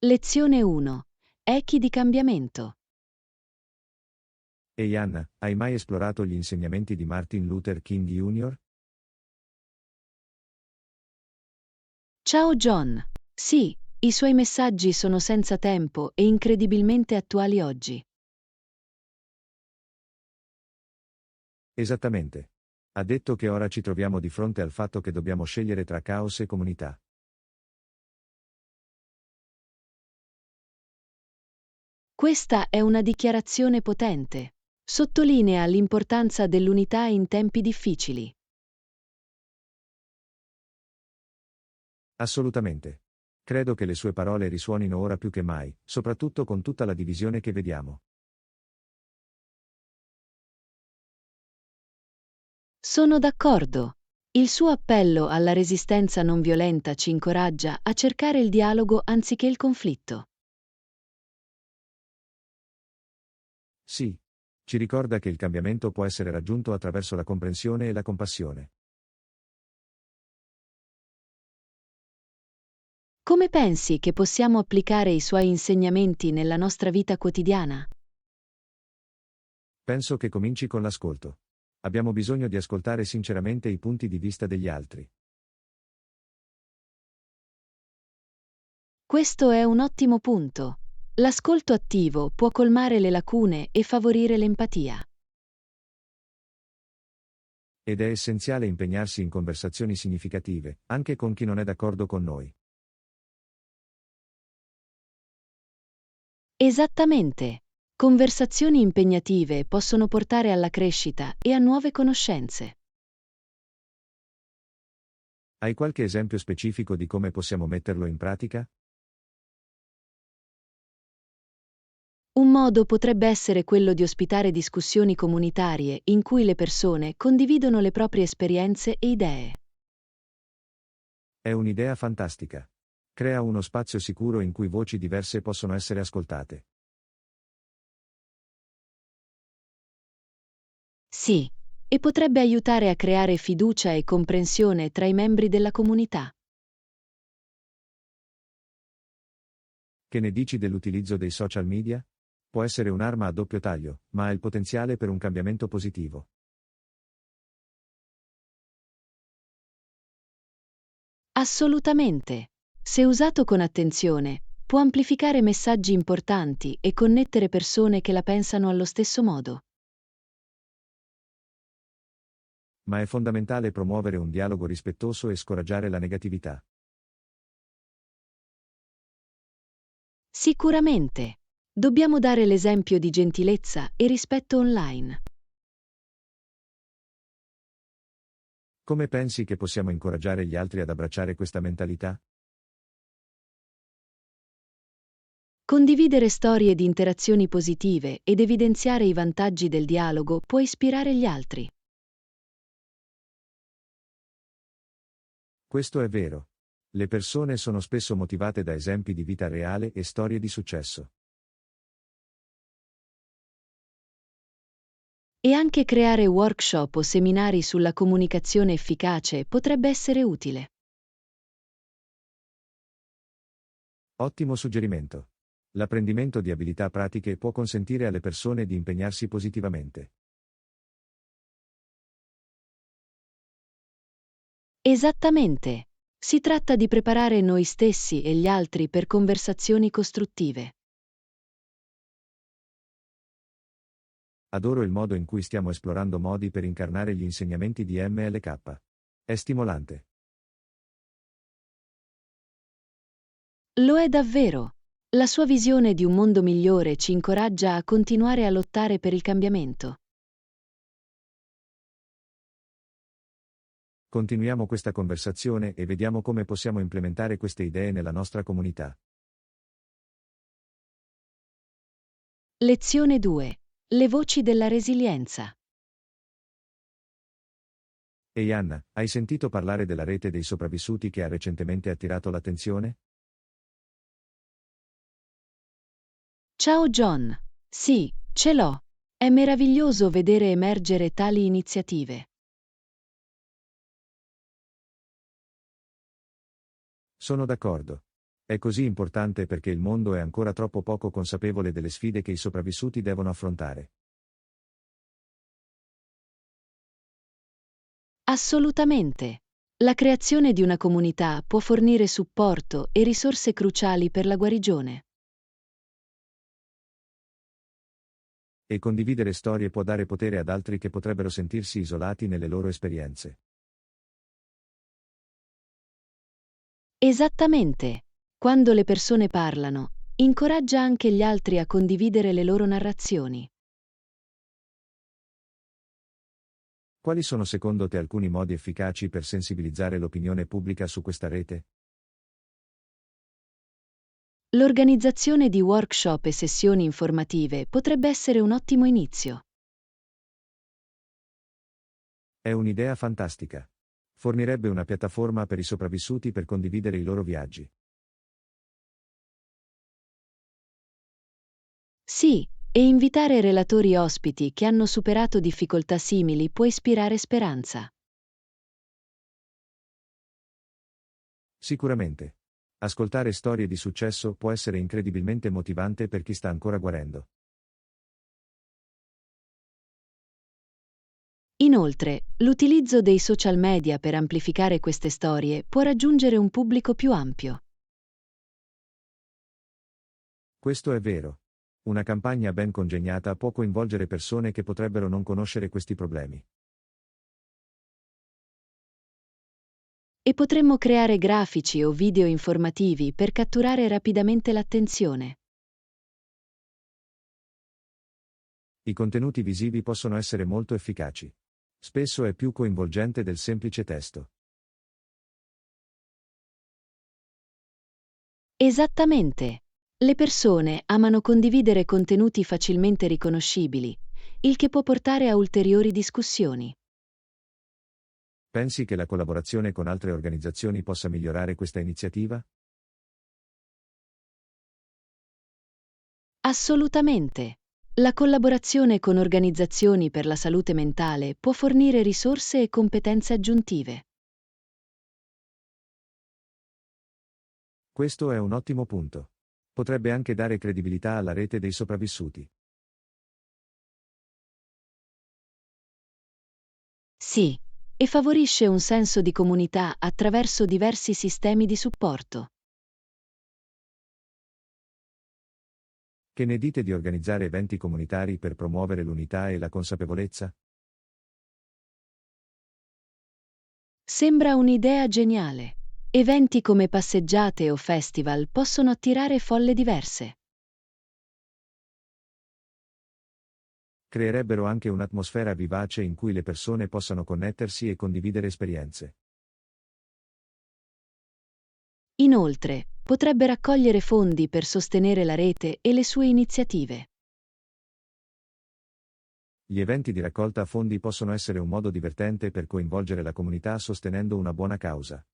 Lezione 1. Echi di cambiamento. Ehi Anna, hai mai esplorato gli insegnamenti di Martin Luther King Jr.? Ciao John. Sì, i suoi messaggi sono senza tempo e incredibilmente attuali oggi. Esattamente. Ha detto che ora ci troviamo di fronte al fatto che dobbiamo scegliere tra caos e comunità. Questa è una dichiarazione potente. Sottolinea l'importanza dell'unità in tempi difficili. Assolutamente. Credo che le sue parole risuonino ora più che mai, soprattutto con tutta la divisione che vediamo. Sono d'accordo. Il suo appello alla resistenza non violenta ci incoraggia a cercare il dialogo anziché il conflitto. Sì. Ci ricorda che il cambiamento può essere raggiunto attraverso la comprensione e la compassione. Come pensi che possiamo applicare i suoi insegnamenti nella nostra vita quotidiana? Penso che cominci con l'ascolto. Abbiamo bisogno di ascoltare sinceramente i punti di vista degli altri. Questo è un ottimo punto. L'ascolto attivo può colmare le lacune e favorire l'empatia. Ed è essenziale impegnarsi in conversazioni significative, anche con chi non è d'accordo con noi. Esattamente. Conversazioni impegnative possono portare alla crescita e a nuove conoscenze. Hai qualche esempio specifico di come possiamo metterlo in pratica? Un modo potrebbe essere quello di ospitare discussioni comunitarie in cui le persone condividono le proprie esperienze e idee. È un'idea fantastica. Crea uno spazio sicuro in cui voci diverse possono essere ascoltate. Sì, e potrebbe aiutare a creare fiducia e comprensione tra i membri della comunità. Che ne dici dell'utilizzo dei social media? Può essere un'arma a doppio taglio, ma ha il potenziale per un cambiamento positivo. Assolutamente. Se usato con attenzione, può amplificare messaggi importanti e connettere persone che la pensano allo stesso modo. Ma è fondamentale promuovere un dialogo rispettoso e scoraggiare la negatività. Sicuramente. Dobbiamo dare l'esempio di gentilezza e rispetto online. Come pensi che possiamo incoraggiare gli altri ad abbracciare questa mentalità? Condividere storie di interazioni positive ed evidenziare i vantaggi del dialogo può ispirare gli altri. Questo è vero. Le persone sono spesso motivate da esempi di vita reale e storie di successo. E anche creare workshop o seminari sulla comunicazione efficace potrebbe essere utile. Ottimo suggerimento. L'apprendimento di abilità pratiche può consentire alle persone di impegnarsi positivamente. Esattamente. Si tratta di preparare noi stessi e gli altri per conversazioni costruttive. Adoro il modo in cui stiamo esplorando modi per incarnare gli insegnamenti di MLK. È stimolante. Lo è davvero. La sua visione di un mondo migliore ci incoraggia a continuare a lottare per il cambiamento. Continuiamo questa conversazione e vediamo come possiamo implementare queste idee nella nostra comunità. Lezione 2. Le voci della resilienza. Ehi Anna, hai sentito parlare della rete dei sopravvissuti che ha recentemente attirato l'attenzione? Ciao John. Sì, ce l'ho. È meraviglioso vedere emergere tali iniziative. Sono d'accordo. È così importante perché il mondo è ancora troppo poco consapevole delle sfide che i sopravvissuti devono affrontare. Assolutamente. La creazione di una comunità può fornire supporto e risorse cruciali per la guarigione. E condividere storie può dare potere ad altri che potrebbero sentirsi isolati nelle loro esperienze. Esattamente. Quando le persone parlano, incoraggia anche gli altri a condividere le loro narrazioni. Quali sono secondo te alcuni modi efficaci per sensibilizzare l'opinione pubblica su questa rete? L'organizzazione di workshop e sessioni informative potrebbe essere un ottimo inizio. È un'idea fantastica. Fornirebbe una piattaforma per i sopravvissuti per condividere i loro viaggi. Sì, e invitare relatori ospiti che hanno superato difficoltà simili può ispirare speranza. Sicuramente. Ascoltare storie di successo può essere incredibilmente motivante per chi sta ancora guarendo. Inoltre, l'utilizzo dei social media per amplificare queste storie può raggiungere un pubblico più ampio. Questo è vero. Una campagna ben congegnata può coinvolgere persone che potrebbero non conoscere questi problemi. E potremmo creare grafici o video informativi per catturare rapidamente l'attenzione. I contenuti visivi possono essere molto efficaci. Spesso è più coinvolgente del semplice testo. Esattamente. Le persone amano condividere contenuti facilmente riconoscibili, il che può portare a ulteriori discussioni. Pensi che la collaborazione con altre organizzazioni possa migliorare questa iniziativa? Assolutamente. La collaborazione con organizzazioni per la salute mentale può fornire risorse e competenze aggiuntive. Questo è un ottimo punto. Potrebbe anche dare credibilità alla rete dei sopravvissuti. Sì, e favorisce un senso di comunità attraverso diversi sistemi di supporto. Che ne dite di organizzare eventi comunitari per promuovere l'unità e la consapevolezza? Sembra un'idea geniale. Eventi come passeggiate o festival possono attirare folle diverse. Creerebbero anche un'atmosfera vivace in cui le persone possano connettersi e condividere esperienze. Inoltre, potrebbe raccogliere fondi per sostenere la rete e le sue iniziative. Gli eventi di raccolta fondi possono essere un modo divertente per coinvolgere la comunità sostenendo una buona causa.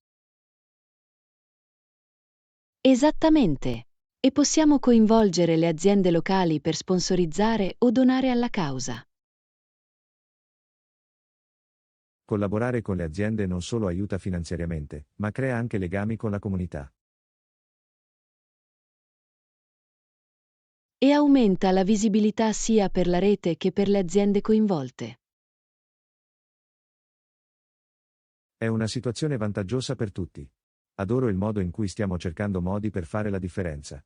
Esattamente. E possiamo coinvolgere le aziende locali per sponsorizzare o donare alla causa. Collaborare con le aziende non solo aiuta finanziariamente, ma crea anche legami con la comunità. E aumenta la visibilità sia per la rete che per le aziende coinvolte. È una situazione vantaggiosa per tutti. Adoro il modo in cui stiamo cercando modi per fare la differenza.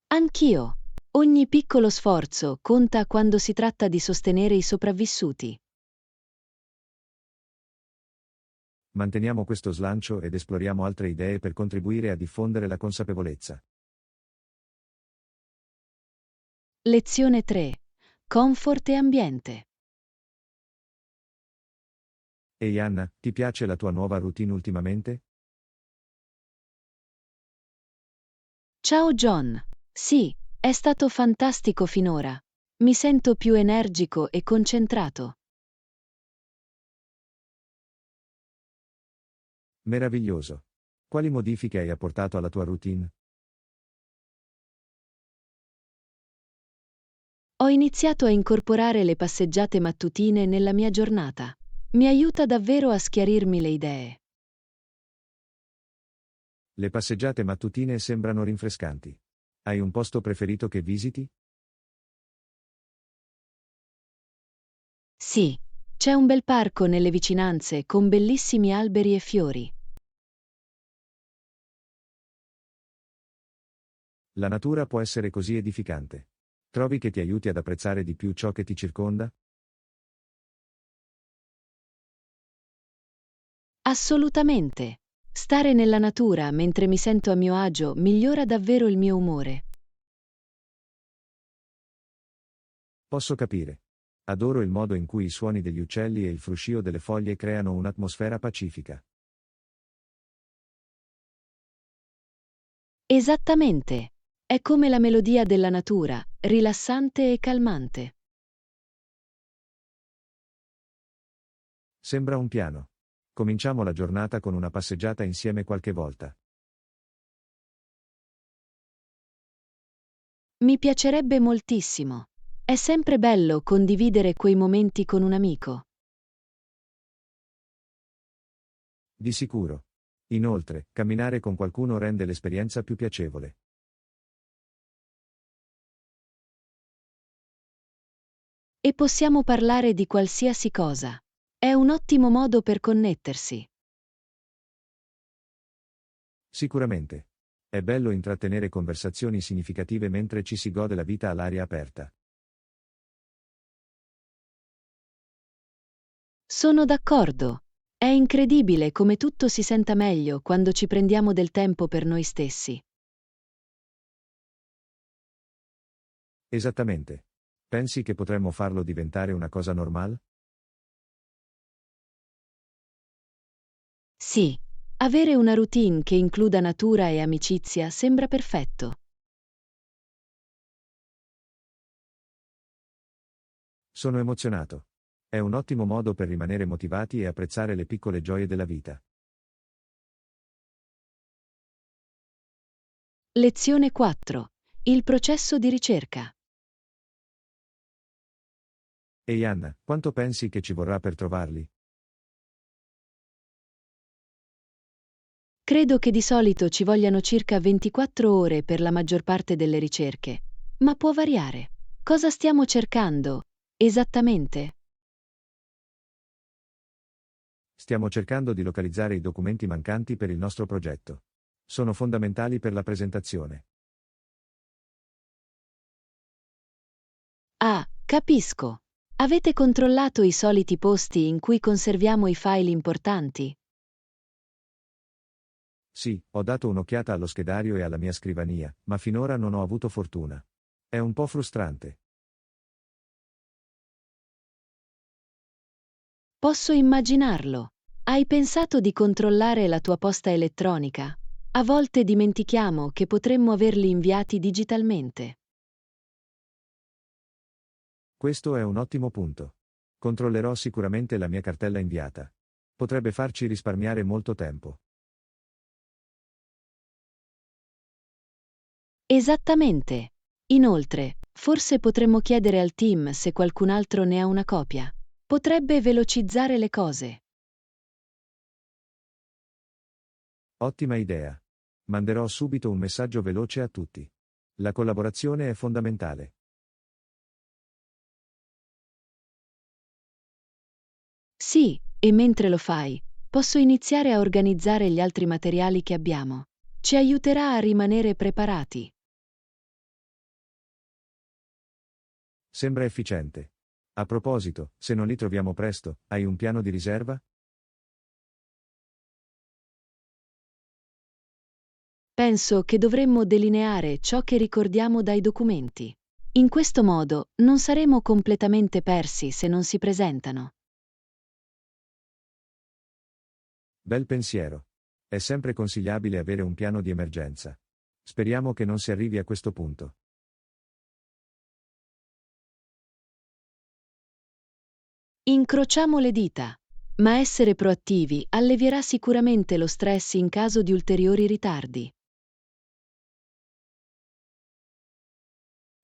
Anch'io. Ogni piccolo sforzo conta quando si tratta di sostenere i sopravvissuti. Manteniamo questo slancio ed esploriamo altre idee per contribuire a diffondere la consapevolezza. Lezione 3. Comfort e ambiente. Ehi Anna, ti piace la tua nuova routine ultimamente? Ciao John. Sì, è stato fantastico finora. Mi sento più energico e concentrato. Meraviglioso. Quali modifiche hai apportato alla tua routine? Ho iniziato a incorporare le passeggiate mattutine nella mia giornata. Mi aiuta davvero a schiarirmi le idee. Le passeggiate mattutine sembrano rinfrescanti. Hai un posto preferito che visiti? Sì, c'è un bel parco nelle vicinanze con bellissimi alberi e fiori. La natura può essere così edificante. Trovi che ti aiuti ad apprezzare di più ciò che ti circonda? Assolutamente. Stare nella natura mentre mi sento a mio agio migliora davvero il mio umore. Posso capire. Adoro il modo in cui i suoni degli uccelli e il fruscio delle foglie creano un'atmosfera pacifica. Esattamente. È come la melodia della natura, rilassante e calmante. Sembra un piano. Cominciamo la giornata con una passeggiata insieme qualche volta. Mi piacerebbe moltissimo. È sempre bello condividere quei momenti con un amico. Di sicuro. Inoltre, camminare con qualcuno rende l'esperienza più piacevole. E possiamo parlare di qualsiasi cosa. È un ottimo modo per connettersi. Sicuramente. È bello intrattenere conversazioni significative mentre ci si gode la vita all'aria aperta. Sono d'accordo. È incredibile come tutto si senta meglio quando ci prendiamo del tempo per noi stessi. Esattamente. Pensi che potremmo farlo diventare una cosa normale? Sì, avere una routine che includa natura e amicizia sembra perfetto. Sono emozionato. È un ottimo modo per rimanere motivati e apprezzare le piccole gioie della vita. Lezione 4. Il processo di ricerca. Ehi Anna, quanto pensi che ci vorrà per trovarli? Credo che di solito ci vogliano circa 24 ore per la maggior parte delle ricerche, ma può variare. Cosa stiamo cercando? Esattamente? Stiamo cercando di localizzare i documenti mancanti per il nostro progetto. Sono fondamentali per la presentazione. Ah, capisco. Avete controllato i soliti posti in cui conserviamo i file importanti? Sì, ho dato un'occhiata allo schedario e alla mia scrivania, ma finora non ho avuto fortuna. È un po' frustrante. Posso immaginarlo. Hai pensato di controllare la tua posta elettronica? A volte dimentichiamo che potremmo averli inviati digitalmente. Questo è un ottimo punto. Controllerò sicuramente la mia cartella inviata. Potrebbe farci risparmiare molto tempo. Esattamente. Inoltre, forse potremmo chiedere al team se qualcun altro ne ha una copia. Potrebbe velocizzare le cose. Ottima idea. Manderò subito un messaggio veloce a tutti. La collaborazione è fondamentale. Sì, e mentre lo fai, posso iniziare a organizzare gli altri materiali che abbiamo. Ci aiuterà a rimanere preparati. Sembra efficiente. A proposito, se non li troviamo presto, hai un piano di riserva? Penso che dovremmo delineare ciò che ricordiamo dai documenti. In questo modo non saremo completamente persi se non si presentano. Bel pensiero. È sempre consigliabile avere un piano di emergenza. Speriamo che non si arrivi a questo punto. Incrociamo le dita. Ma essere proattivi allevierà sicuramente lo stress in caso di ulteriori ritardi.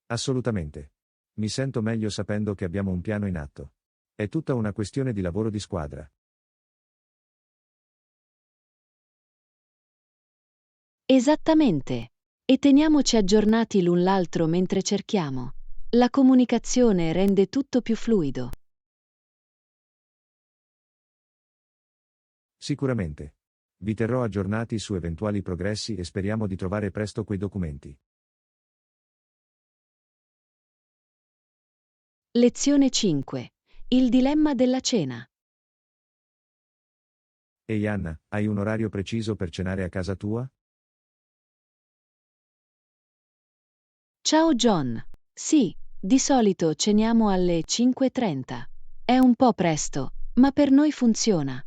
Assolutamente. Mi sento meglio sapendo che abbiamo un piano in atto. È tutta una questione di lavoro di squadra. Esattamente. E teniamoci aggiornati l'un l'altro mentre cerchiamo. La comunicazione rende tutto più fluido. Sicuramente. Vi terrò aggiornati su eventuali progressi e speriamo di trovare presto quei documenti. Lezione 5. Il dilemma della cena. Ehi Anna, hai un orario preciso per cenare a casa tua? Ciao John. Sì, di solito ceniamo alle 5:30. È un po' presto, ma per noi funziona.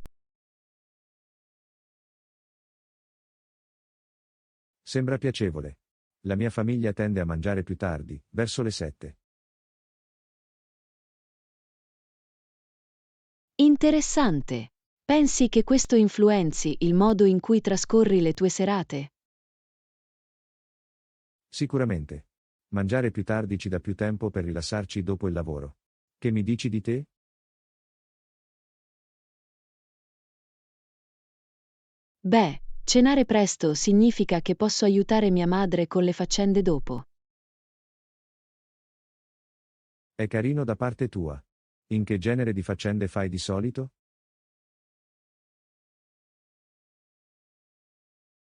Sembra piacevole. La mia famiglia tende a mangiare più tardi, verso le 7. Interessante. Pensi che questo influenzi il modo in cui trascorri le tue serate? Sicuramente. Mangiare più tardi ci dà più tempo per rilassarci dopo il lavoro. Che mi dici di te? Beh, cenare presto significa che posso aiutare mia madre con le faccende dopo. È carino da parte tua. In che genere di faccende fai di solito?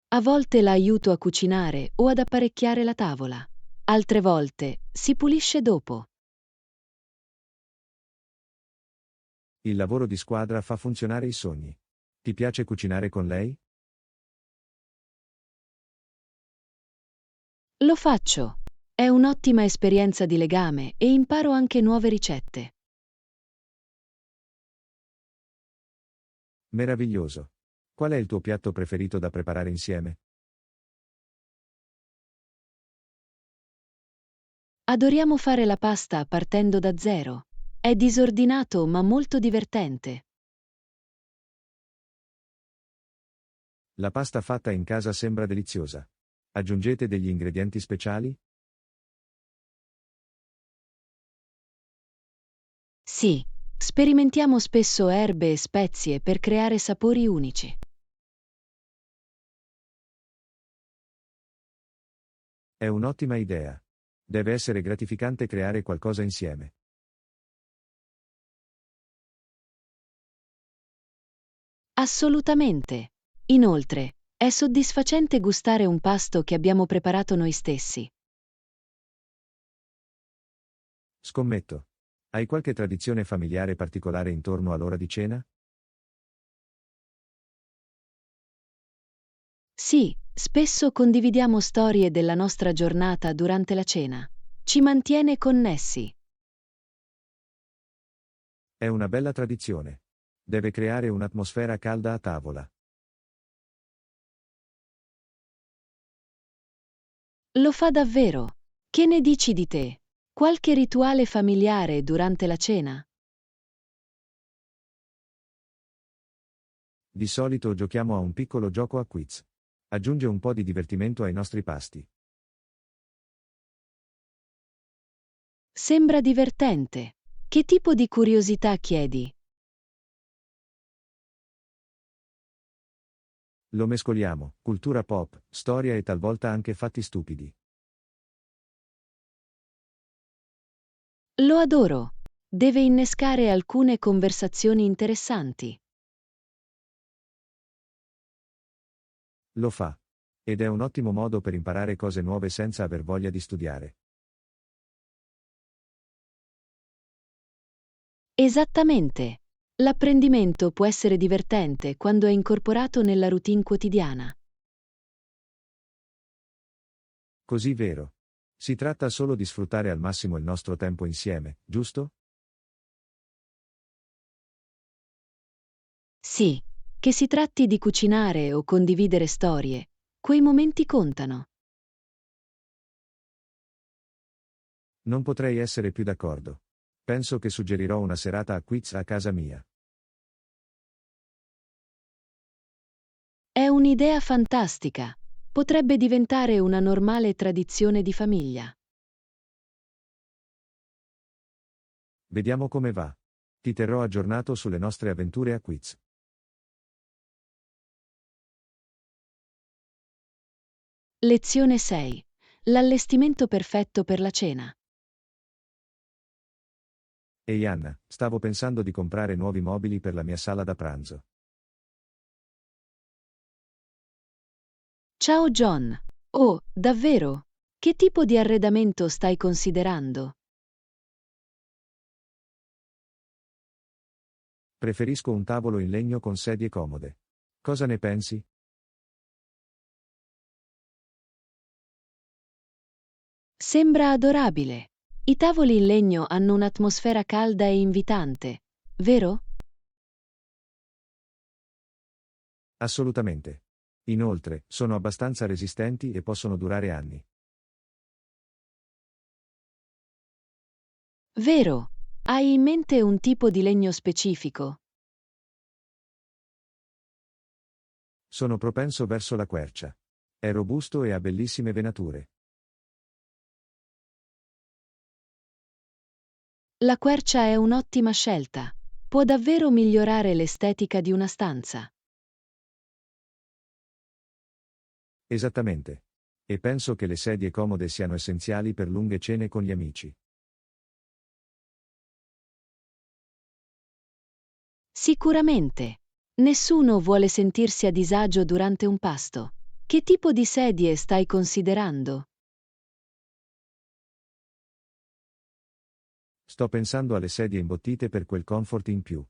A volte la aiuto a cucinare o ad apparecchiare la tavola. Altre volte si pulisce dopo. Il lavoro di squadra fa funzionare i sogni. Ti piace cucinare con lei? Lo faccio. È un'ottima esperienza di legame e imparo anche nuove ricette. Meraviglioso. Qual è il tuo piatto preferito da preparare insieme? Adoriamo fare la pasta partendo da zero. È disordinato ma molto divertente. La pasta fatta in casa sembra deliziosa. Aggiungete degli ingredienti speciali? Sì, sperimentiamo spesso erbe e spezie per creare sapori unici. È un'ottima idea. Deve essere gratificante creare qualcosa insieme. Assolutamente. Inoltre, è soddisfacente gustare un pasto che abbiamo preparato noi stessi. Scommetto. Hai qualche tradizione familiare particolare intorno all'ora di cena? Sì, spesso condividiamo storie della nostra giornata durante la cena. Ci mantiene connessi. È una bella tradizione. Deve creare un'atmosfera calda a tavola. Lo fa davvero. Che ne dici di te? Qualche rituale familiare durante la cena? Di solito giochiamo a un piccolo gioco a quiz. Aggiunge un po' di divertimento ai nostri pasti. Sembra divertente. Che tipo di curiosità chiedi? Lo mescoliamo, cultura pop, storia e talvolta anche fatti stupidi. Lo adoro. Deve innescare alcune conversazioni interessanti. Lo fa. Ed è un ottimo modo per imparare cose nuove senza aver voglia di studiare. Esattamente. L'apprendimento può essere divertente quando è incorporato nella routine quotidiana. Così vero. Si tratta solo di sfruttare al massimo il nostro tempo insieme, giusto? Sì, che si tratti di cucinare o condividere storie, quei momenti contano. Non potrei essere più d'accordo. Penso che suggerirò una serata a quiz a casa mia. È un'idea fantastica. Potrebbe diventare una normale tradizione di famiglia. Vediamo come va. Ti terrò aggiornato sulle nostre avventure a quiz. Lezione 6. L'allestimento perfetto per la cena. Ehi Anna, stavo pensando di comprare nuovi mobili per la mia sala da pranzo. Ciao John. Oh, davvero? Che tipo di arredamento stai considerando? Preferisco un tavolo in legno con sedie comode. Cosa ne pensi? Sembra adorabile. I tavoli in legno hanno un'atmosfera calda e invitante, vero? Assolutamente. Inoltre, sono abbastanza resistenti e possono durare anni. Vero. Hai in mente un tipo di legno specifico? Sono propenso verso la quercia. È robusto e ha bellissime venature. La quercia è un'ottima scelta. Può davvero migliorare l'estetica di una stanza. Esattamente. E penso che le sedie comode siano essenziali per lunghe cene con gli amici. Sicuramente. Nessuno vuole sentirsi a disagio durante un pasto. Che tipo di sedie stai considerando? Sto pensando alle sedie imbottite per quel comfort in più.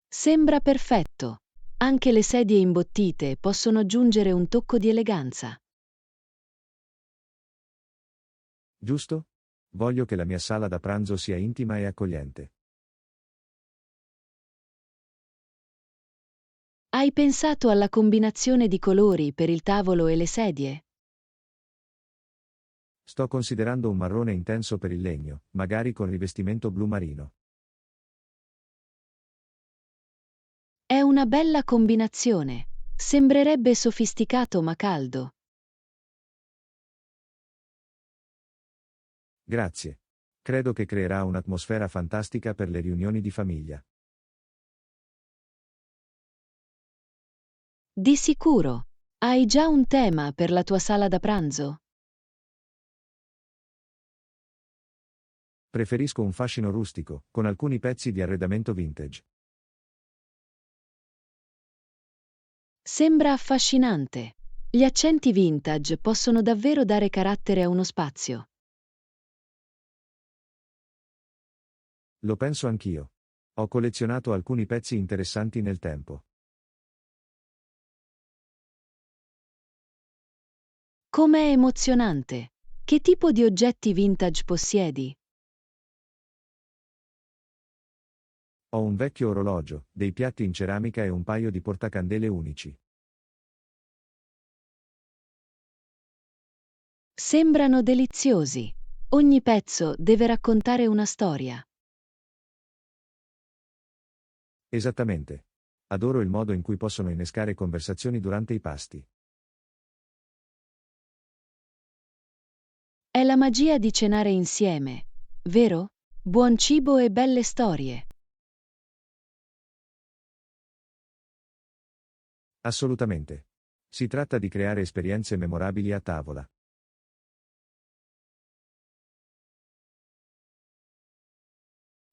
Sembra perfetto. Anche le sedie imbottite possono aggiungere un tocco di eleganza. Giusto? Voglio che la mia sala da pranzo sia intima e accogliente. Hai pensato alla combinazione di colori per il tavolo e le sedie? Sto considerando un marrone intenso per il legno, magari con rivestimento blu marino. È una bella combinazione. Sembrerebbe sofisticato ma caldo. Grazie. Credo che creerà un'atmosfera fantastica per le riunioni di famiglia. Di sicuro. Hai già un tema per la tua sala da pranzo? Preferisco un fascino rustico, con alcuni pezzi di arredamento vintage. Sembra affascinante. Gli accenti vintage possono davvero dare carattere a uno spazio. Lo penso anch'io. Ho collezionato alcuni pezzi interessanti nel tempo. Com'è emozionante! Che tipo di oggetti vintage possiedi? Ho un vecchio orologio, dei piatti in ceramica e un paio di portacandele unici. Sembrano deliziosi. Ogni pezzo deve raccontare una storia. Esattamente. Adoro il modo in cui possono innescare conversazioni durante i pasti. È la magia di cenare insieme, vero? Buon cibo e belle storie. Assolutamente. Si tratta di creare esperienze memorabili a tavola.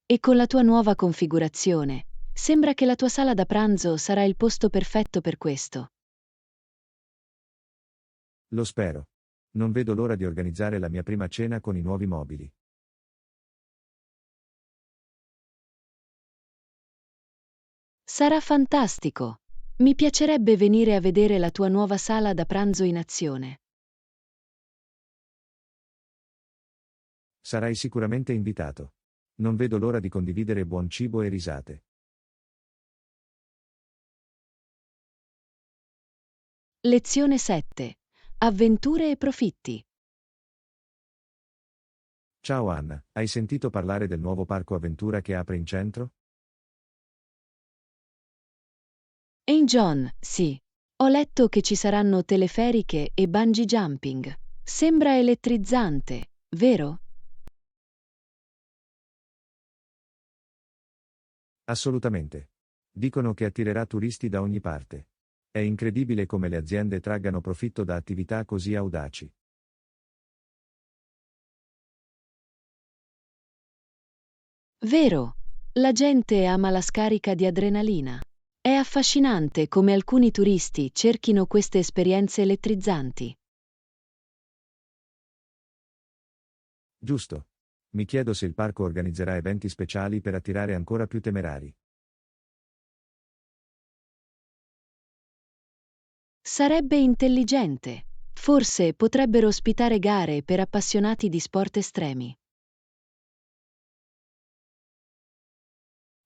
E con la tua nuova configurazione, sembra che la tua sala da pranzo sarà il posto perfetto per questo. Lo spero. Non vedo l'ora di organizzare la mia prima cena con i nuovi mobili. Sarà fantastico. Mi piacerebbe venire a vedere la tua nuova sala da pranzo in azione. Sarai sicuramente invitato. Non vedo l'ora di condividere buon cibo e risate. Lezione 7. Avventure e profitti. Ciao Anna, hai sentito parlare del nuovo parco avventura che apre in centro? Ehi John, sì. Ho letto che ci saranno teleferiche e bungee jumping. Sembra elettrizzante, vero? Assolutamente. Dicono che attirerà turisti da ogni parte. È incredibile come le aziende traggano profitto da attività così audaci. Vero, la gente ama la scarica di adrenalina. È affascinante come alcuni turisti cerchino queste esperienze elettrizzanti. Giusto. Mi chiedo se il parco organizzerà eventi speciali per attirare ancora più temerari. Sarebbe intelligente. Forse potrebbero ospitare gare per appassionati di sport estremi.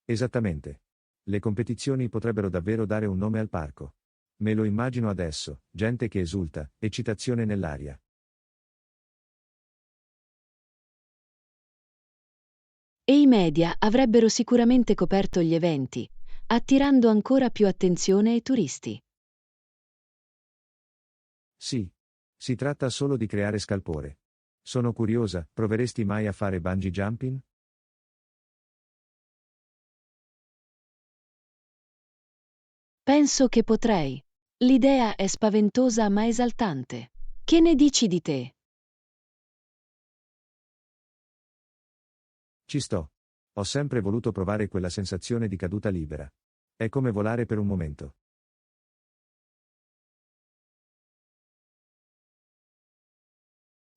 Esattamente. Le competizioni potrebbero davvero dare un nome al parco. Me lo immagino adesso, gente che esulta, eccitazione nell'aria. E i media avrebbero sicuramente coperto gli eventi, attirando ancora più attenzione ai turisti. Sì. Si tratta solo di creare scalpore. Sono curiosa, proveresti mai a fare bungee jumping? Penso che potrei. L'idea è spaventosa ma esaltante. Che ne dici di te? Ci sto. Ho sempre voluto provare quella sensazione di caduta libera. È come volare per un momento.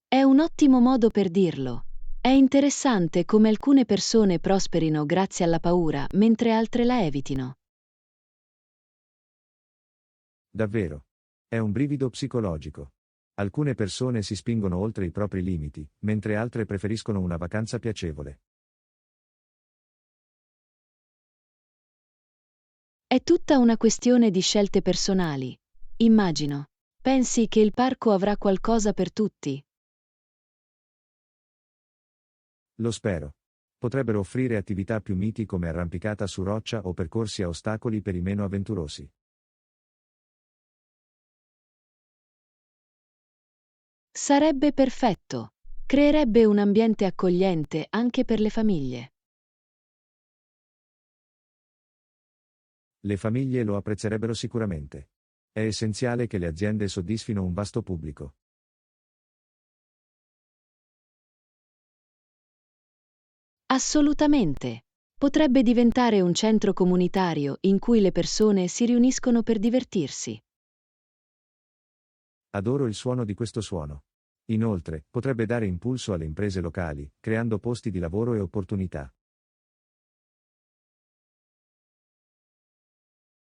È un ottimo modo per dirlo. È interessante come alcune persone prosperino grazie alla paura, mentre altre la evitino. Davvero. È un brivido psicologico. Alcune persone si spingono oltre i propri limiti, mentre altre preferiscono una vacanza piacevole. È tutta una questione di scelte personali. Immagino. Pensi che il parco avrà qualcosa per tutti? Lo spero. Potrebbero offrire attività più miti come arrampicata su roccia o percorsi a ostacoli per i meno avventurosi. Sarebbe perfetto. Creerebbe un ambiente accogliente anche per le famiglie. Le famiglie lo apprezzerebbero sicuramente. È essenziale che le aziende soddisfino un vasto pubblico. Assolutamente. Potrebbe diventare un centro comunitario in cui le persone si riuniscono per divertirsi. Adoro il suono di questo suono. Inoltre, potrebbe dare impulso alle imprese locali, creando posti di lavoro e opportunità.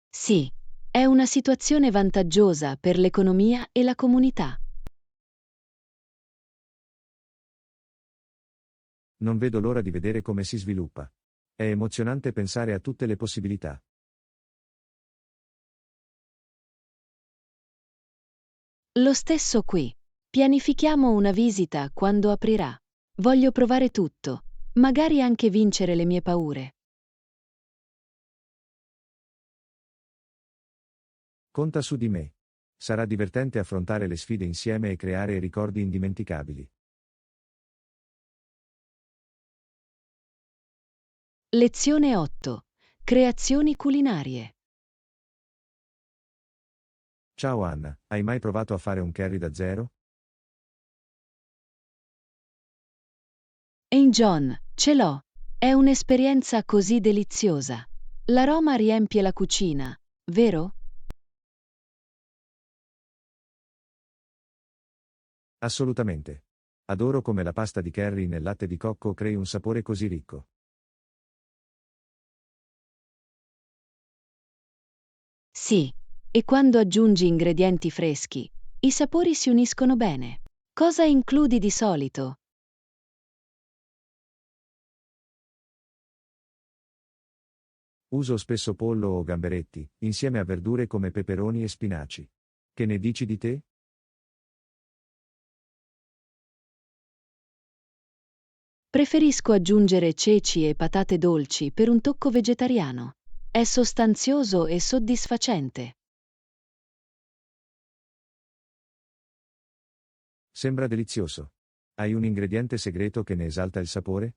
Sì, è una situazione vantaggiosa per l'economia e la comunità. Non vedo l'ora di vedere come si sviluppa. È emozionante pensare a tutte le possibilità. Lo stesso qui. Pianifichiamo una visita quando aprirà. Voglio provare tutto, magari anche vincere le mie paure. Conta su di me. Sarà divertente affrontare le sfide insieme e creare ricordi indimenticabili. Lezione 8. Creazioni culinarie. Ciao Anna, hai mai provato a fare un curry da zero? E John, ce l'ho. È un'esperienza così deliziosa. L'aroma riempie la cucina, vero? Assolutamente. Adoro come la pasta di curry nel latte di cocco crei un sapore così ricco. Sì. E quando aggiungi ingredienti freschi, i sapori si uniscono bene. Cosa includi di solito? Uso spesso pollo o gamberetti, insieme a verdure come peperoni e spinaci. Che ne dici di te? Preferisco aggiungere ceci e patate dolci per un tocco vegetariano. È sostanzioso e soddisfacente. Sembra delizioso. Hai un ingrediente segreto che ne esalta il sapore?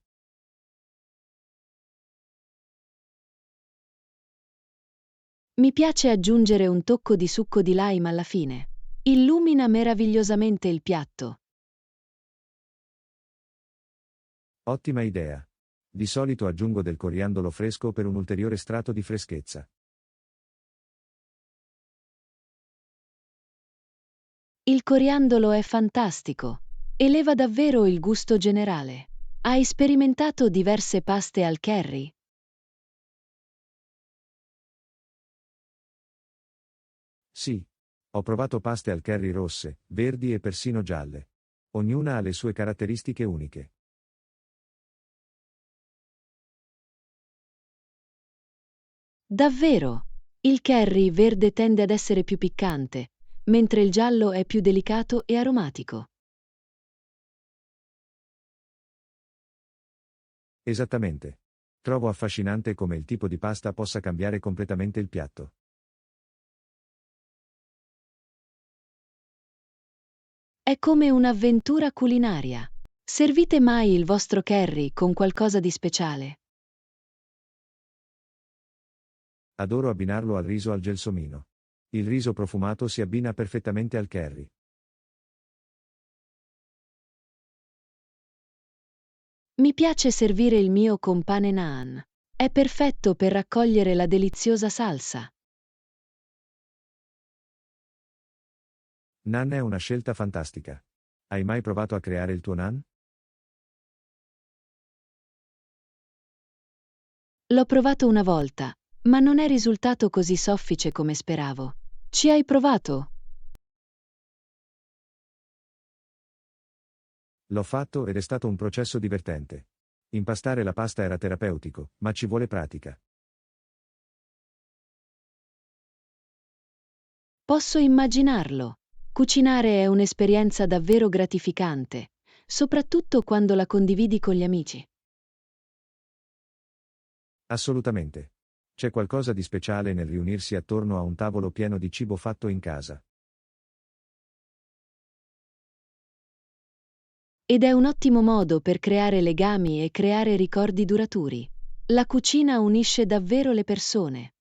Mi piace aggiungere un tocco di succo di lime alla fine. Illumina meravigliosamente il piatto. Ottima idea. Di solito aggiungo del coriandolo fresco per un ulteriore strato di freschezza. Il coriandolo è fantastico. Eleva davvero il gusto generale. Hai sperimentato diverse paste al curry? Sì. Ho provato paste al curry rosse, verdi e persino gialle. Ognuna ha le sue caratteristiche uniche. Davvero? Il curry verde tende ad essere più piccante, mentre il giallo è più delicato e aromatico. Esattamente. Trovo affascinante come il tipo di pasta possa cambiare completamente il piatto. È come un'avventura culinaria. Servite mai il vostro curry con qualcosa di speciale? Adoro abbinarlo al riso al gelsomino. Il riso profumato si abbina perfettamente al curry. Mi piace servire il mio con pane naan. È perfetto per raccogliere la deliziosa salsa. Naan è una scelta fantastica. Hai mai provato a creare il tuo naan? L'ho provato una volta, ma non è risultato così soffice come speravo. Ci hai provato? L'ho fatto ed è stato un processo divertente. Impastare la pasta era terapeutico, ma ci vuole pratica. Posso immaginarlo. Cucinare è un'esperienza davvero gratificante, soprattutto quando la condividi con gli amici. Assolutamente. C'è qualcosa di speciale nel riunirsi attorno a un tavolo pieno di cibo fatto in casa. Ed è un ottimo modo per creare legami e creare ricordi duraturi. La cucina unisce davvero le persone.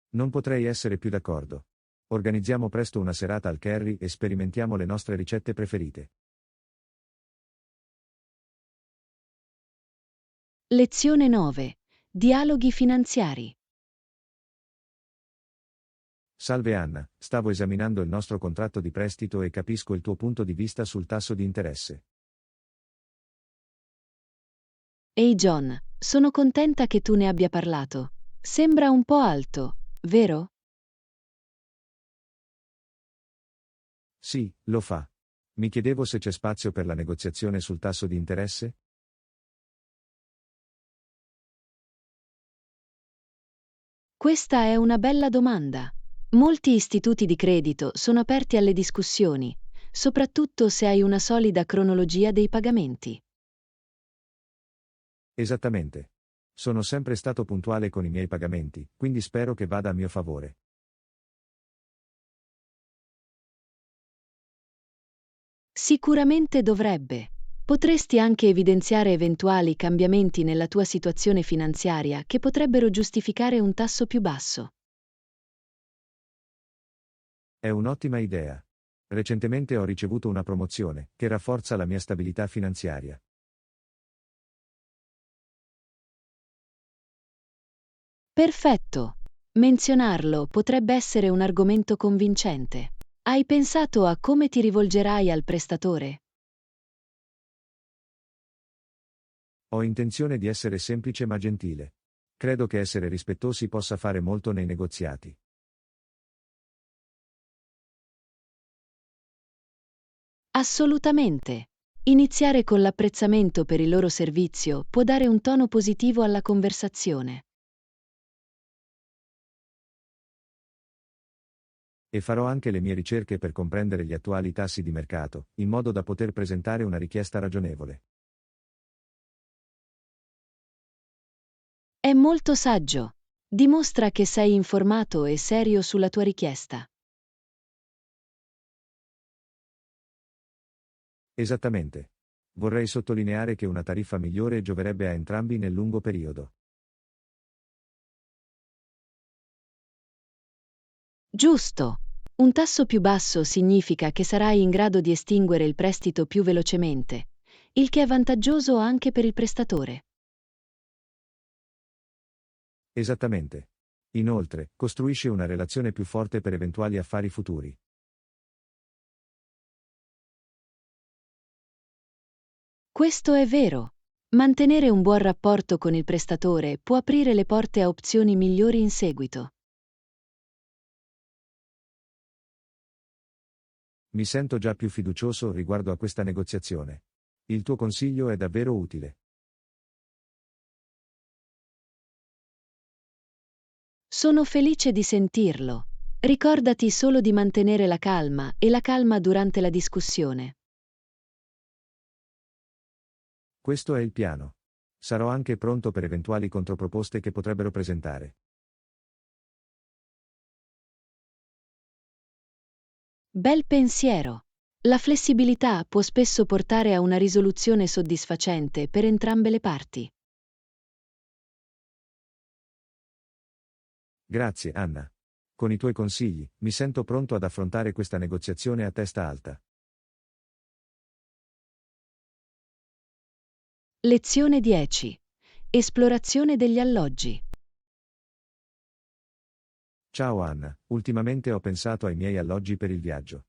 Non potrei essere più d'accordo. Organizziamo presto una serata al curry e sperimentiamo le nostre ricette preferite. Lezione 9. Dialoghi finanziari. Salve Anna, stavo esaminando il nostro contratto di prestito e capisco il tuo punto di vista sul tasso di interesse. Ehi John, sono contenta che tu ne abbia parlato. Sembra un po' alto, vero? Sì, lo fa. Mi chiedevo se c'è spazio per la negoziazione sul tasso di interesse? Questa è una bella domanda. Molti istituti di credito sono aperti alle discussioni, soprattutto se hai una solida cronologia dei pagamenti. Esattamente. Sono sempre stato puntuale con i miei pagamenti, quindi spero che vada a mio favore. Sicuramente dovrebbe. Potresti anche evidenziare eventuali cambiamenti nella tua situazione finanziaria che potrebbero giustificare un tasso più basso. È un'ottima idea. Recentemente ho ricevuto una promozione, che rafforza la mia stabilità finanziaria. Perfetto. Menzionarlo potrebbe essere un argomento convincente. Hai pensato a come ti rivolgerai al prestatore? Ho intenzione di essere semplice ma gentile. Credo che essere rispettosi possa fare molto nei negoziati. Assolutamente. Iniziare con l'apprezzamento per il loro servizio può dare un tono positivo alla conversazione. E farò anche le mie ricerche per comprendere gli attuali tassi di mercato, in modo da poter presentare una richiesta ragionevole. È molto saggio. Dimostra che sei informato e serio sulla tua richiesta. Esattamente. Vorrei sottolineare che una tariffa migliore gioverebbe a entrambi nel lungo periodo. Giusto. Un tasso più basso significa che sarai in grado di estinguere il prestito più velocemente, il che è vantaggioso anche per il prestatore. Esattamente. Inoltre, costruisce una relazione più forte per eventuali affari futuri. Questo è vero. Mantenere un buon rapporto con il prestatore può aprire le porte a opzioni migliori in seguito. Mi sento già più fiducioso riguardo a questa negoziazione. Il tuo consiglio è davvero utile. Sono felice di sentirlo. Ricordati solo di mantenere la calma e la calma durante la discussione. Questo è il piano. Sarò anche pronto per eventuali controproposte che potrebbero presentare. Bel pensiero. La flessibilità può spesso portare a una risoluzione soddisfacente per entrambe le parti. Grazie, Anna. Con i tuoi consigli, mi sento pronto ad affrontare questa negoziazione a testa alta. Lezione 10. Esplorazione degli alloggi. Ciao Anna, ultimamente ho pensato ai miei alloggi per il viaggio.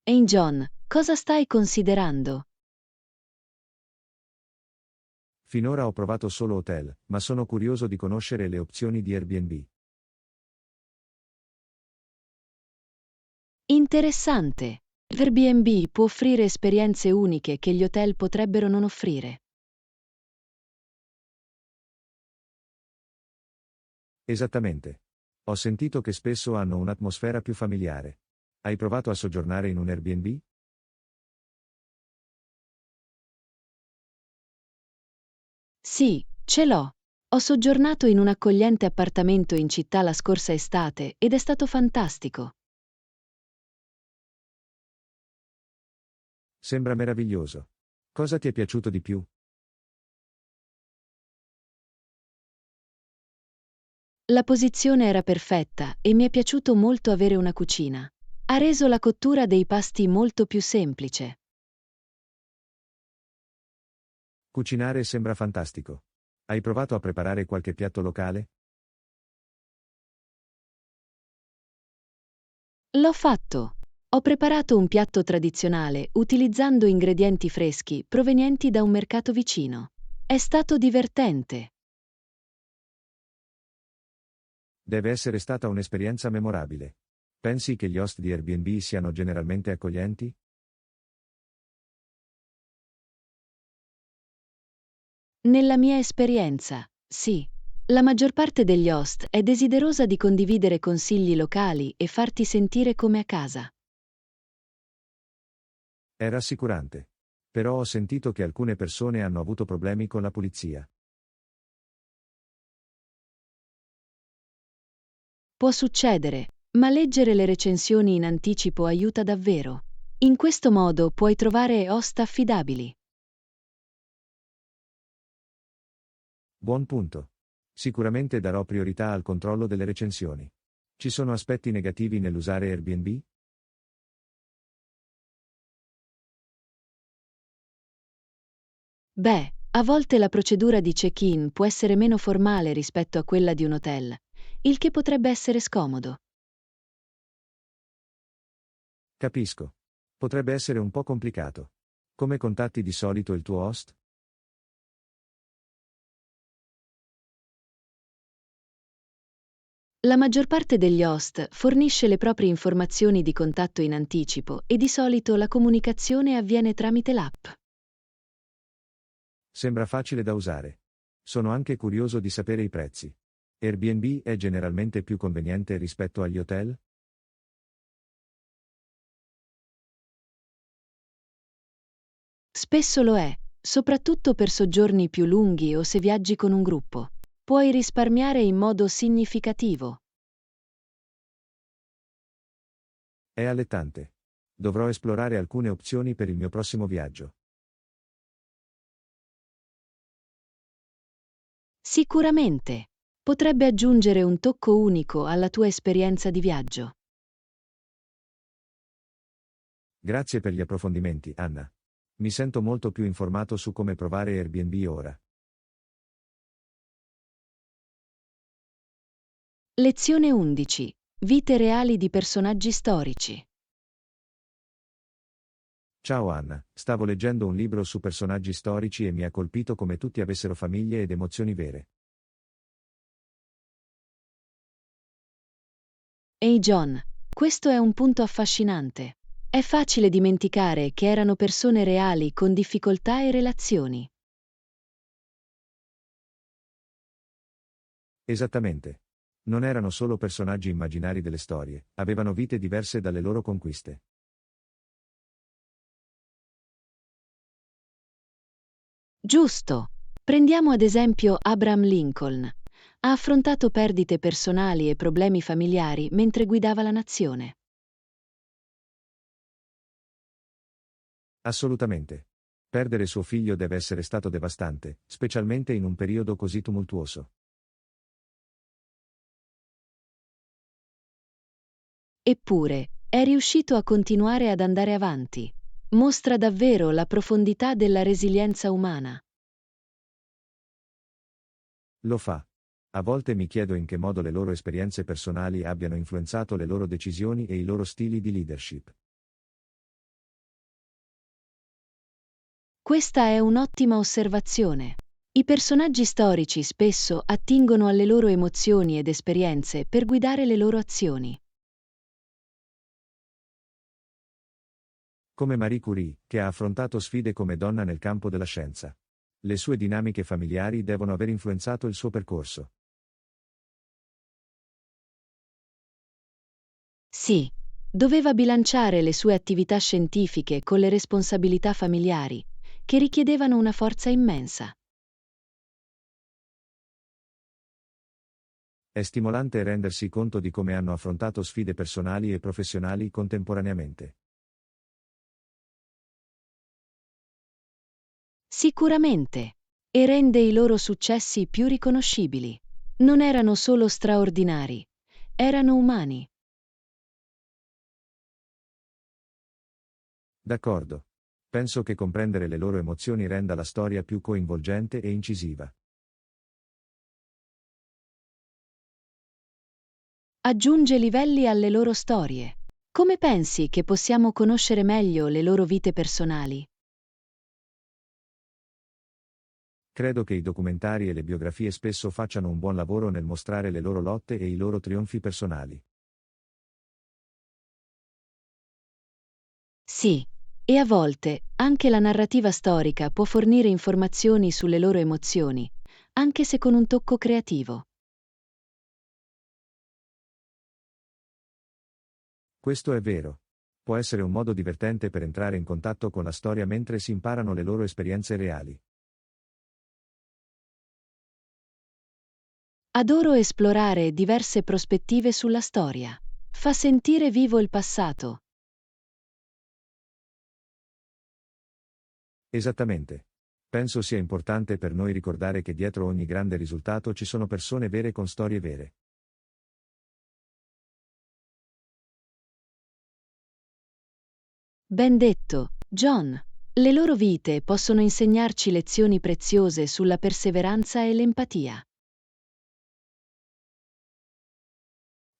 John, cosa stai considerando? Finora ho provato solo hotel, ma sono curioso di conoscere le opzioni di Airbnb. Interessante. Airbnb può offrire esperienze uniche che gli hotel potrebbero non offrire. Esattamente. Ho sentito che spesso hanno un'atmosfera più familiare. Hai provato a soggiornare in un Airbnb? Sì, ce l'ho. Ho soggiornato in un accogliente appartamento in città la scorsa estate ed è stato fantastico. Sembra meraviglioso. Cosa ti è piaciuto di più? La posizione era perfetta e mi è piaciuto molto avere una cucina. Ha reso la cottura dei pasti molto più semplice. Cucinare sembra fantastico. Hai provato a preparare qualche piatto locale? L'ho fatto. Ho preparato un piatto tradizionale utilizzando ingredienti freschi provenienti da un mercato vicino. È stato divertente. Deve essere stata un'esperienza memorabile. Pensi che gli host di Airbnb siano generalmente accoglienti? Nella mia esperienza, sì. La maggior parte degli host è desiderosa di condividere consigli locali e farti sentire come a casa. È rassicurante. Però ho sentito che alcune persone hanno avuto problemi con la pulizia. Può succedere, ma leggere le recensioni in anticipo aiuta davvero. In questo modo puoi trovare host affidabili. Buon punto. Sicuramente darò priorità al controllo delle recensioni. Ci sono aspetti negativi nell'usare Airbnb? Beh, a volte la procedura di check-in può essere meno formale rispetto a quella di un hotel, il che potrebbe essere scomodo. Capisco. Potrebbe essere un po' complicato. Come contatti di solito il tuo host? La maggior parte degli host fornisce le proprie informazioni di contatto in anticipo e di solito la comunicazione avviene tramite l'app. Sembra facile da usare. Sono anche curioso di sapere i prezzi. Airbnb è generalmente più conveniente rispetto agli hotel? Spesso lo è, soprattutto per soggiorni più lunghi o se viaggi con un gruppo. Puoi risparmiare in modo significativo. È allettante. Dovrò esplorare alcune opzioni per il mio prossimo viaggio. Sicuramente. Potrebbe aggiungere un tocco unico alla tua esperienza di viaggio. Grazie per gli approfondimenti, Anna. Mi sento molto più informato su come provare Airbnb ora. Lezione 11. Vite reali di personaggi storici. Ciao Anna, stavo leggendo un libro su personaggi storici e mi ha colpito come tutti avessero famiglie ed emozioni vere. Ehi John, questo è un punto affascinante. È facile dimenticare che erano persone reali con difficoltà e relazioni. Esattamente. Non erano solo personaggi immaginari delle storie, avevano vite diverse dalle loro conquiste. Giusto. Prendiamo ad esempio Abraham Lincoln. Ha affrontato perdite personali e problemi familiari mentre guidava la nazione. Assolutamente. Perdere suo figlio deve essere stato devastante, specialmente in un periodo così tumultuoso. Eppure, è riuscito a continuare ad andare avanti. Mostra davvero la profondità della resilienza umana. Lo fa. A volte mi chiedo in che modo le loro esperienze personali abbiano influenzato le loro decisioni e i loro stili di leadership. Questa è un'ottima osservazione. I personaggi storici spesso attingono alle loro emozioni ed esperienze per guidare le loro azioni. Come Marie Curie, che ha affrontato sfide come donna nel campo della scienza. Le sue dinamiche familiari devono aver influenzato il suo percorso. Sì, doveva bilanciare le sue attività scientifiche con le responsabilità familiari, che richiedevano una forza immensa. È stimolante rendersi conto di come hanno affrontato sfide personali e professionali contemporaneamente. Sicuramente. E rende i loro successi più riconoscibili. Non erano solo straordinari, erano umani. D'accordo. Penso che comprendere le loro emozioni renda la storia più coinvolgente e incisiva. Aggiunge livelli alle loro storie. Come pensi che possiamo conoscere meglio le loro vite personali? Credo che i documentari e le biografie spesso facciano un buon lavoro nel mostrare le loro lotte e i loro trionfi personali. Sì, e a volte anche la narrativa storica può fornire informazioni sulle loro emozioni, anche se con un tocco creativo. Questo è vero. Può essere un modo divertente per entrare in contatto con la storia mentre si imparano le loro esperienze reali. Adoro esplorare diverse prospettive sulla storia. Fa sentire vivo il passato. Esattamente. Penso sia importante per noi ricordare che dietro ogni grande risultato ci sono persone vere con storie vere. Ben detto, John. Le loro vite possono insegnarci lezioni preziose sulla perseveranza e l'empatia.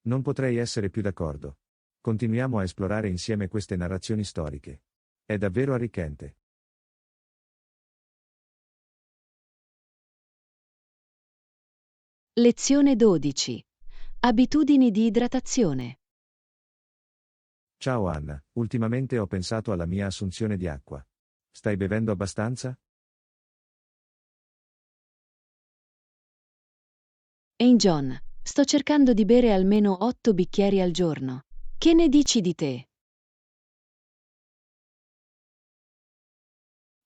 Non potrei essere più d'accordo. Continuiamo a esplorare insieme queste narrazioni storiche. È davvero arricchente. Lezione 12. Abitudini di idratazione. Ciao Anna, ultimamente ho pensato alla mia assunzione di acqua. Stai bevendo abbastanza? Ehi John, sto cercando di bere almeno 8 bicchieri al giorno. Che ne dici di te?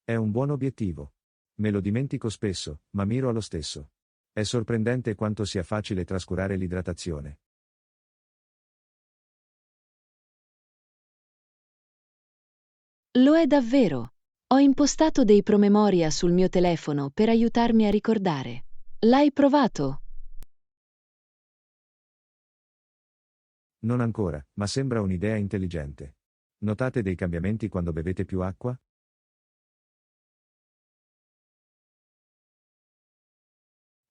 È un buon obiettivo. Me lo dimentico spesso, ma miro allo stesso. È sorprendente quanto sia facile trascurare l'idratazione. Lo è davvero. Ho impostato dei promemoria sul mio telefono per aiutarmi a ricordare. L'hai provato? Non ancora, ma sembra un'idea intelligente. Notate dei cambiamenti quando bevete più acqua?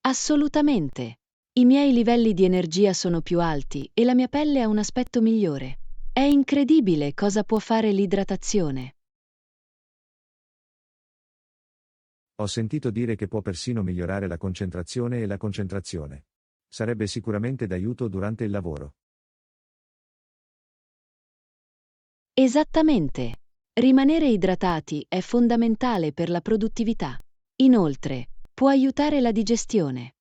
Assolutamente. I miei livelli di energia sono più alti e la mia pelle ha un aspetto migliore. È incredibile cosa può fare l'idratazione. Ho sentito dire che può persino migliorare la concentrazione e la concentrazione. Sarebbe sicuramente d'aiuto durante il lavoro. Esattamente. Rimanere idratati è fondamentale per la produttività. Inoltre, può aiutare la digestione.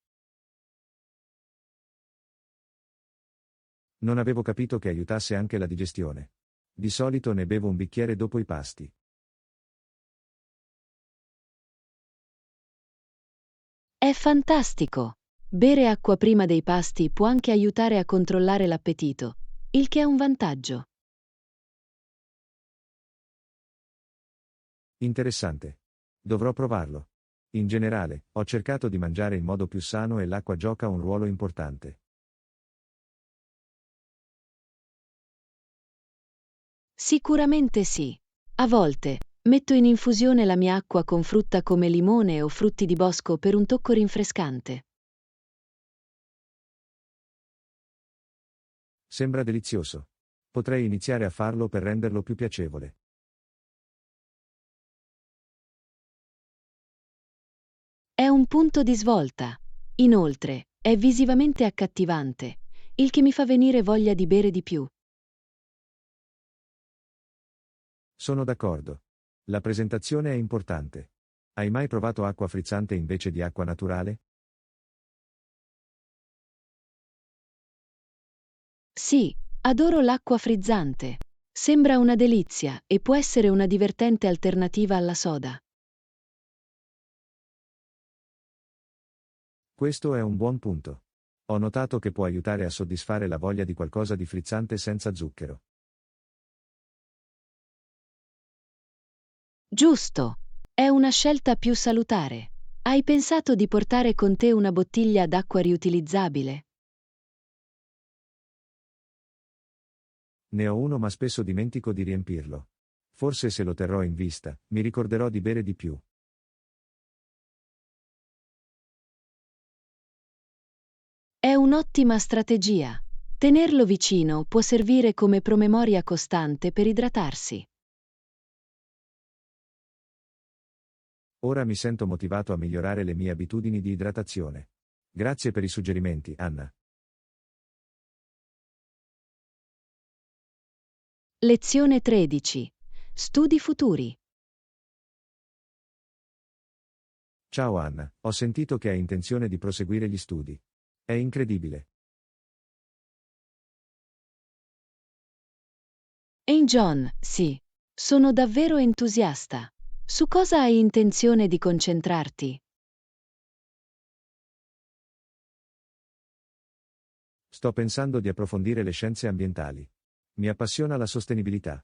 Non avevo capito che aiutasse anche la digestione. Di solito ne bevo un bicchiere dopo i pasti. È fantastico! Bere acqua prima dei pasti può anche aiutare a controllare l'appetito, il che è un vantaggio. Interessante. Dovrò provarlo. In generale, ho cercato di mangiare in modo più sano e l'acqua gioca un ruolo importante. Sicuramente sì. A volte, metto in infusione la mia acqua con frutta come limone o frutti di bosco per un tocco rinfrescante. Sembra delizioso. Potrei iniziare a farlo per renderlo più piacevole. È un punto di svolta. Inoltre, è visivamente accattivante, il che mi fa venire voglia di bere di più. Sono d'accordo. La presentazione è importante. Hai mai provato acqua frizzante invece di acqua naturale? Sì, adoro l'acqua frizzante. Sembra una delizia e può essere una divertente alternativa alla soda. Questo è un buon punto. Ho notato che può aiutare a soddisfare la voglia di qualcosa di frizzante senza zucchero. Giusto. È una scelta più salutare. Hai pensato di portare con te una bottiglia d'acqua riutilizzabile? Ne ho uno ma spesso dimentico di riempirlo. Forse se lo terrò in vista, mi ricorderò di bere di più. È un'ottima strategia. Tenerlo vicino può servire come promemoria costante per idratarsi. Ora mi sento motivato a migliorare le mie abitudini di idratazione. Grazie per i suggerimenti, Anna. Lezione 13. Studi futuri. Ciao Anna, ho sentito che hai intenzione di proseguire gli studi. È incredibile. E John, sì. Sono davvero entusiasta. Su cosa hai intenzione di concentrarti? Sto pensando di approfondire le scienze ambientali. Mi appassiona la sostenibilità.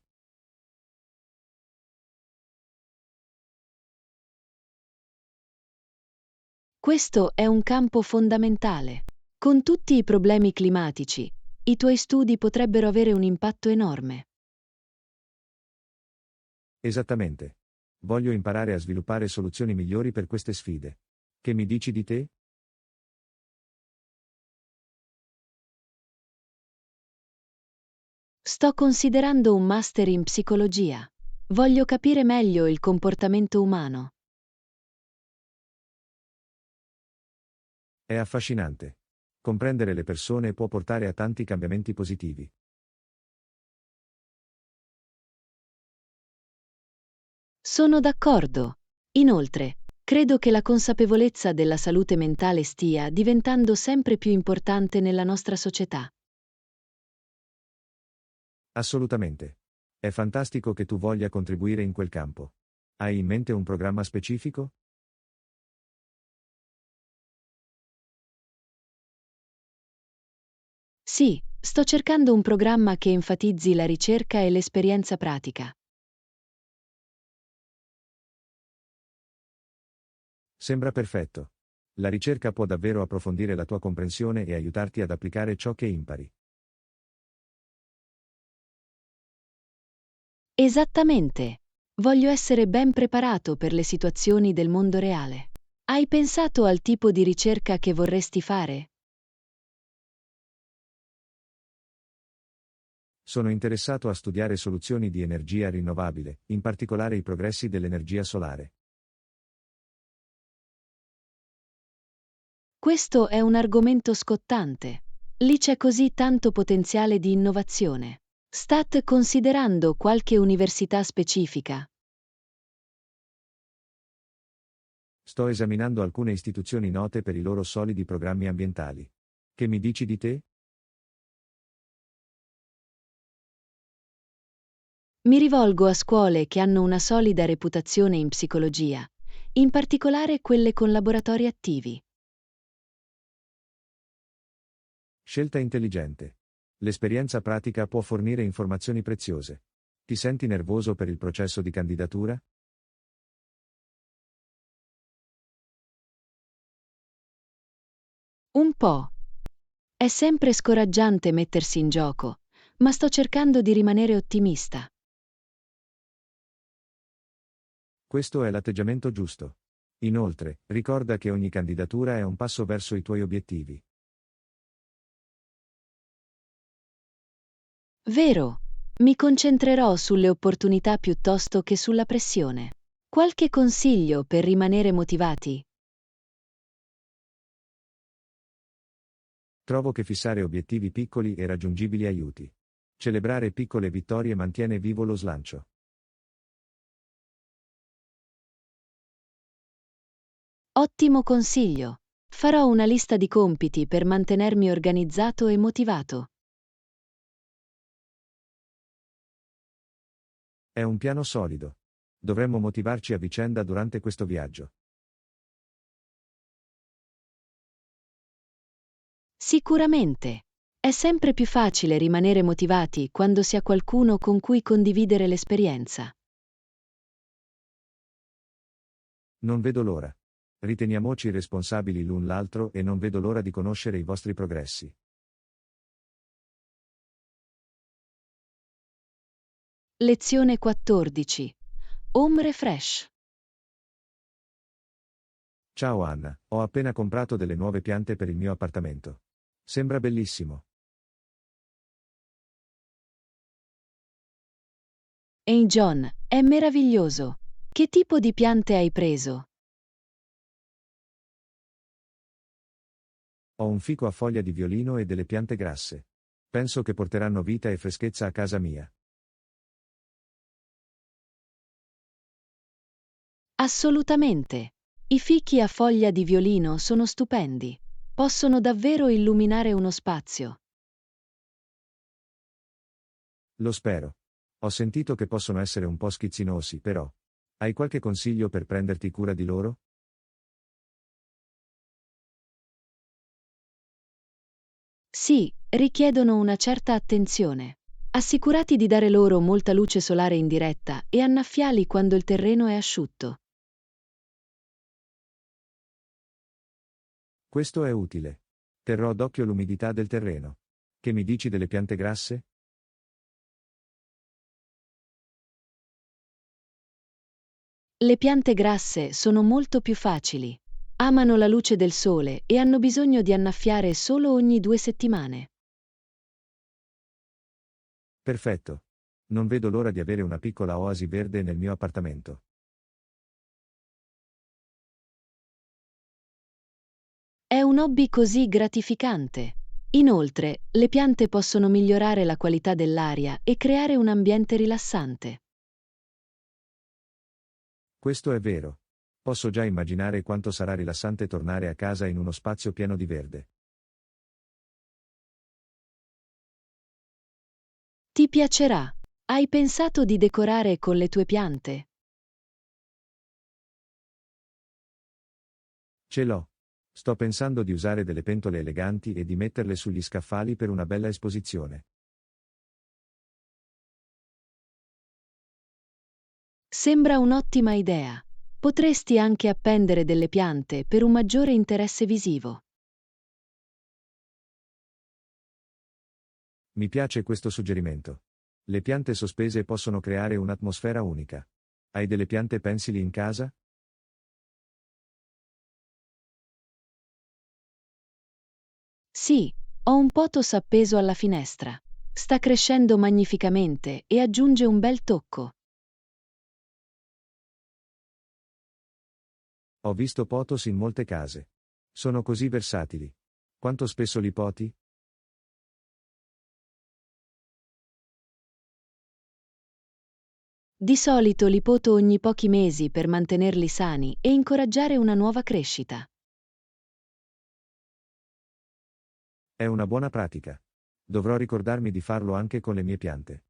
Questo è un campo fondamentale. Con tutti i problemi climatici, i tuoi studi potrebbero avere un impatto enorme. Esattamente. Voglio imparare a sviluppare soluzioni migliori per queste sfide. Che mi dici di te? Sto considerando un master in psicologia. Voglio capire meglio il comportamento umano. È affascinante. Comprendere le persone può portare a tanti cambiamenti positivi. Sono d'accordo. Inoltre, credo che la consapevolezza della salute mentale stia diventando sempre più importante nella nostra società. Assolutamente. È fantastico che tu voglia contribuire in quel campo. Hai in mente un programma specifico? Sì, sto cercando un programma che enfatizzi la ricerca e l'esperienza pratica. Sembra perfetto. La ricerca può davvero approfondire la tua comprensione e aiutarti ad applicare ciò che impari. Esattamente. Voglio essere ben preparato per le situazioni del mondo reale. Hai pensato al tipo di ricerca che vorresti fare? Sono interessato a studiare soluzioni di energia rinnovabile, in particolare i progressi dell'energia solare. Questo è un argomento scottante. Lì c'è così tanto potenziale di innovazione. State considerando qualche università specifica? Sto esaminando alcune istituzioni note per i loro solidi programmi ambientali. Che mi dici di te? Mi rivolgo a scuole che hanno una solida reputazione in psicologia, in particolare quelle con laboratori attivi. Scelta intelligente. L'esperienza pratica può fornire informazioni preziose. Ti senti nervoso per il processo di candidatura? Un po'. È sempre scoraggiante mettersi in gioco, ma sto cercando di rimanere ottimista. Questo è l'atteggiamento giusto. Inoltre, ricorda che ogni candidatura è un passo verso i tuoi obiettivi. Vero, mi concentrerò sulle opportunità piuttosto che sulla pressione. Qualche consiglio per rimanere motivati? Trovo che fissare obiettivi piccoli e raggiungibili aiuti. Celebrare piccole vittorie mantiene vivo lo slancio. Ottimo consiglio. Farò una lista di compiti per mantenermi organizzato e motivato. È un piano solido. Dovremmo motivarci a vicenda durante questo viaggio. Sicuramente. È sempre più facile rimanere motivati quando si ha qualcuno con cui condividere l'esperienza. Non vedo l'ora. Riteniamoci responsabili l'un l'altro e non vedo l'ora di conoscere i vostri progressi. Lezione 14. Home Refresh. Ciao Anna, ho appena comprato delle nuove piante per il mio appartamento. Sembra bellissimo. Ehi John, è meraviglioso. Che tipo di piante hai preso? Ho un fico a foglia di violino e delle piante grasse. Penso che porteranno vita e freschezza a casa mia. Assolutamente. I fichi a foglia di violino sono stupendi. Possono davvero illuminare uno spazio. Lo spero. Ho sentito che possono essere un po' schizzinosi, però. Hai qualche consiglio per prenderti cura di loro? Sì, richiedono una certa attenzione. Assicurati di dare loro molta luce solare in diretta e annaffiali quando il terreno è asciutto. Questo è utile. Terrò d'occhio l'umidità del terreno. Che mi dici delle piante grasse? Le piante grasse sono molto più facili. Amano la luce del sole e hanno bisogno di annaffiare solo ogni 2 settimane. Perfetto. Non vedo l'ora di avere una piccola oasi verde nel mio appartamento. È un hobby così gratificante. Inoltre, le piante possono migliorare la qualità dell'aria e creare un ambiente rilassante. Questo è vero. Posso già immaginare quanto sarà rilassante tornare a casa in uno spazio pieno di verde. Ti piacerà? Hai pensato di decorare con le tue piante? Ce l'ho. Sto pensando di usare delle pentole eleganti e di metterle sugli scaffali per una bella esposizione. Sembra un'ottima idea. Potresti anche appendere delle piante per un maggiore interesse visivo. Mi piace questo suggerimento. Le piante sospese possono creare un'atmosfera unica. Hai delle piante pensili in casa? Sì, ho un pothos appeso alla finestra. Sta crescendo magnificamente e aggiunge un bel tocco. Ho visto pothos in molte case. Sono così versatili. Quanto spesso li poti? Di solito li poto ogni pochi mesi per mantenerli sani e incoraggiare una nuova crescita. È una buona pratica. Dovrò ricordarmi di farlo anche con le mie piante.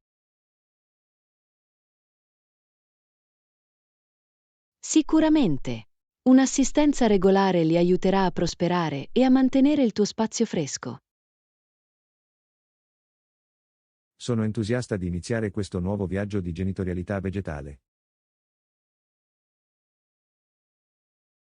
Sicuramente. Un'assistenza regolare li aiuterà a prosperare e a mantenere il tuo spazio fresco. Sono entusiasta di iniziare questo nuovo viaggio di genitorialità vegetale.